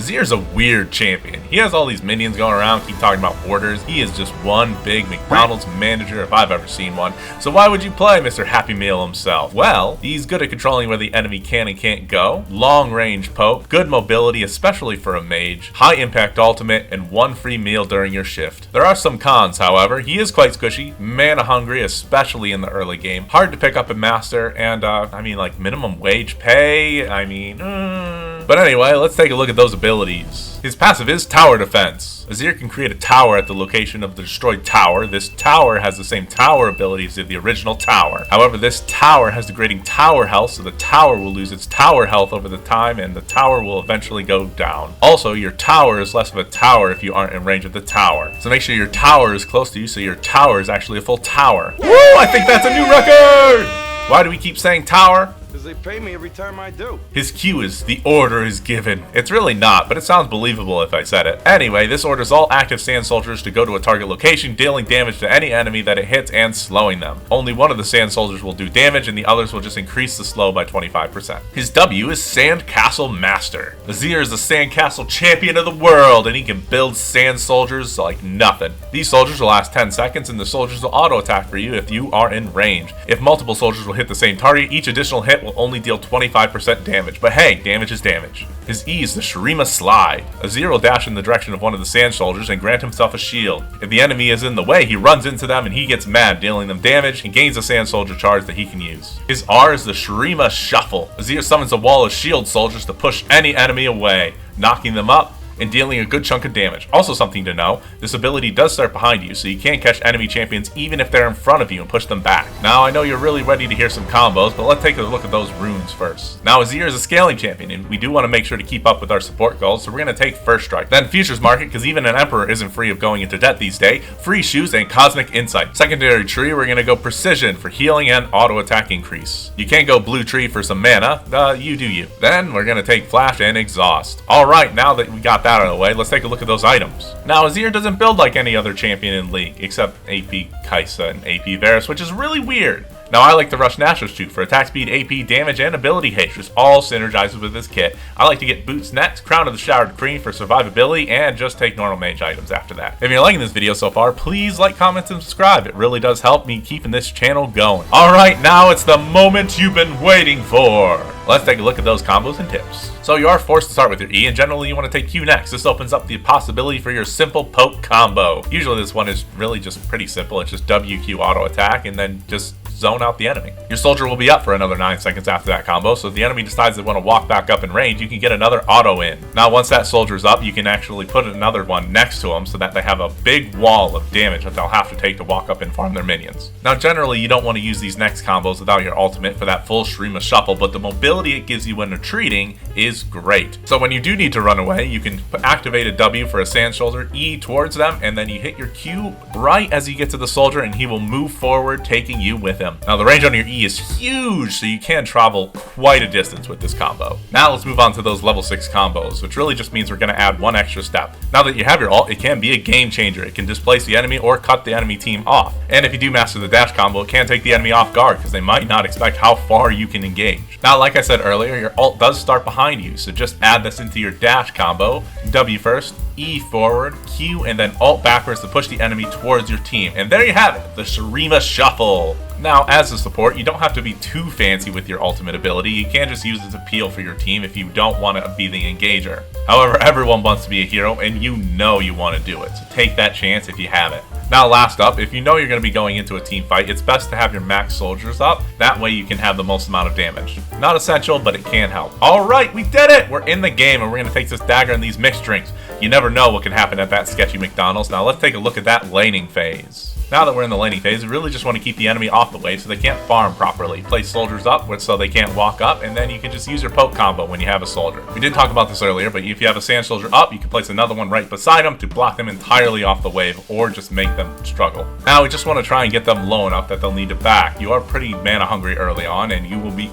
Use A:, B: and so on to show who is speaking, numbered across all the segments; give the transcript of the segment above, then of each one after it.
A: Azir's a weird champion. He has all these minions going around, keep talking about orders. He is just one big McDonald's manager if I've ever seen one. So why would you play Mr. Happy Meal himself? Well, he's good at controlling where the enemy can and can't go, long range poke, good mobility especially for a mage, high impact ultimate, and one free meal during your shift. There are some cons, however. He is quite squishy, mana hungry, especially in the early game, hard to pick up in master, and I mean, like, minimum wage pay, But anyway, let's take a look at those abilities. His passive is tower defense. Azir can create a tower at the location of the destroyed tower. This tower has the same tower abilities as the original tower. However, this tower has degrading tower health, so the tower will lose its tower health over the time, and the tower will eventually go down. Also, your tower is less of a tower if you aren't in range of the tower. So make sure your tower is close to you, so your tower is actually a full tower. Woo! I think that's a new record! Why do we keep saying tower?
B: Because they pay me every time I do.
A: His cue is, the order is given. It's really not, but it sounds believable if I said it. Anyway, this orders all active sand soldiers to go to a target location, dealing damage to any enemy that it hits and slowing them. Only one of the sand soldiers will do damage, and the others will just increase the slow by 25%. His W is Sandcastle Master. Azir is the Sandcastle champion of the world, and he can build sand soldiers like nothing. These soldiers will last 10 seconds, and the soldiers will auto attack for you if you are in range. If multiple soldiers will hit the same target, each additional hit will only deal 25% damage, but hey, damage is damage. His E is the Shurima Slide. Azir will dash in the direction of one of the sand soldiers and grant himself a shield. If the enemy is in the way, he runs into them and he gets mad, dealing them damage and gains a sand soldier charge that he can use. His R is the Shurima Shuffle. Azir summons a wall of shield soldiers to push any enemy away, knocking them up and dealing a good chunk of damage. Also something to know, this ability does start behind you, so you can't catch enemy champions even if they're in front of you and push them back. Now I know you're really ready to hear some combos, but let's take a look at those runes first. Now Azir is a scaling champion, and we do want to make sure to keep up with our support goals, so we're going to take First Strike. Then Futures Market, because even an Emperor isn't free of going into debt these days, Free Shoes, and Cosmic Insight. Secondary Tree, we're going to go Precision for healing and auto attack increase. You can't go Blue Tree for some mana, you do you. Then we're going to take Flash and Exhaust. Alright, now that we got that out of the way, let's take a look at those items. Now Azir doesn't build like any other champion in League, except AP Kai'Sa and AP Varus, which is really weird. Now I like to rush Nashor's Shoot for attack speed, AP, damage, and ability haste, which all synergizes with this kit. I like to get Boots next, Crown of the Showered Cream for survivability, and just take normal mage items after that. If you're liking this video so far, please like, comment, and subscribe. It really does help me keeping this channel going. Alright, now it's the moment you've been waiting for. Let's take a look at those combos and tips. So you are forced to start with your E, and generally you want to take Q next. This opens up the possibility for your simple poke combo. Usually this one is really just pretty simple. It's just WQ auto attack and then just zone out the enemy. Your soldier will be up for another 9 seconds after that combo, so if the enemy decides they want to walk back up in range, you can get another auto in. Now once that soldier's up, you can actually put another one next to them so that they have a big wall of damage that they'll have to take to walk up and farm their minions. Now generally you don't want to use these next combos without your ultimate for that full Shurima Shuffle, but the mobility it gives you when retreating is great. So when you do need to run away, you can activate a W for a sand soldier, E towards them, and then you hit your Q right as you get to the soldier and he will move forward, taking you with him. Now the range on your E is huge, so you can travel quite a distance with this combo. Now let's move on to those level 6 combos, which really just means we're going to add one extra step. Now that you have your ult, it can be a game changer. It can displace the enemy or cut the enemy team off. And if you do master the dash combo, it can take the enemy off guard because they might not expect how far you can engage. Now like I said earlier, your ult does start behind you, so just add this into your dash combo. W first, E forward, Q, and then ult backwards to push the enemy towards your team. And there you have it, the Shurima Shuffle. Now, as a support, you don't have to be too fancy with your ultimate ability. You can just use it to peel for your team if you don't want to be the engager. However, everyone wants to be a hero, and you know you want to do it, so take that chance if you have it. Now last up, if you know you're going to be going into a team fight, it's best to have your max soldiers up. That way you can have the most amount of damage. Not essential, but it can help. Alright, we did it! We're in the game, and we're going to take this dagger and these mixed drinks. You never know what can happen at that sketchy McDonald's. Now let's take a look at that laning phase. Now that we're in the laning phase, we really just want to keep the enemy off the wave so they can't farm properly. Place soldiers up so they can't walk up, and then you can just use your poke combo when you have a soldier. We did talk about this earlier, but if you have a sand soldier up, you can place another one right beside them to block them entirely off the wave or just make them struggle. Now we just want to try and get them low enough that they'll need to back. You are pretty mana hungry early on, and you will be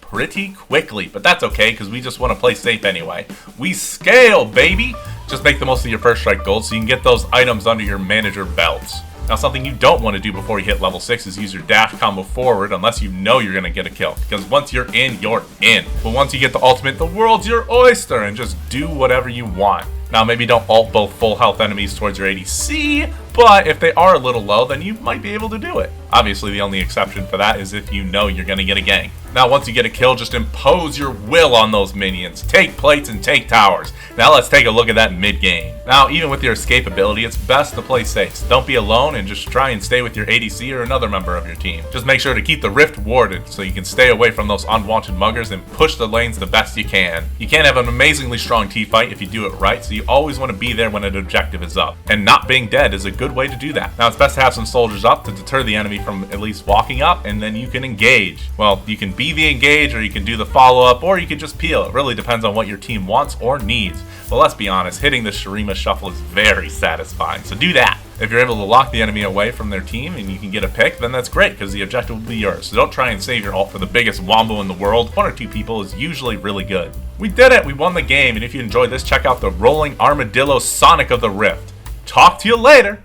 A: pretty quickly, but that's okay because we just want to play safe anyway. We scale, baby! Just make the most of your first strike gold so you can get those items under your manager belts. Now, something you don't want to do before you hit level 6 is use your dash combo forward unless you know you're going to get a kill. Because once you're in, you're in. But once you get the ultimate, the world's your oyster, and just do whatever you want. Now, maybe don't ult both full health enemies towards your ADC, but if they are a little low, then you might be able to do it. Obviously, the only exception for that is if you know you're going to get a gank. Now, once you get a kill, just impose your will on those minions. Take plates and take towers. Now, let's take a look at that mid-game. Now, even with your escape ability, it's best to play safe. So don't be alone and just try and stay with your ADC or another member of your team. Just make sure to keep the rift warded so you can stay away from those unwanted muggers and push the lanes the best you can. You can have an amazingly strong T-fight if you do it right, so you always want to be there when an objective is up. And not being dead is a good way to do that. Now, it's best to have some soldiers up to deter the enemy from at least walking up, and then you can engage. Well, you can be the engage, or you can do the follow-up, or you can just peel. It really depends on what your team wants or needs. But let's be honest, hitting the Shurima shuffle is very satisfying, so do that. If you're able to lock the enemy away from their team and you can get a pick, then that's great, because the objective will be yours. So don't try and save your ult for the biggest wombo in the world. 1 or 2 people is usually really good. We did it! We won the game, and if you enjoyed this, check out the Rolling Armadillo Sonic of the Rift. Talk to you later!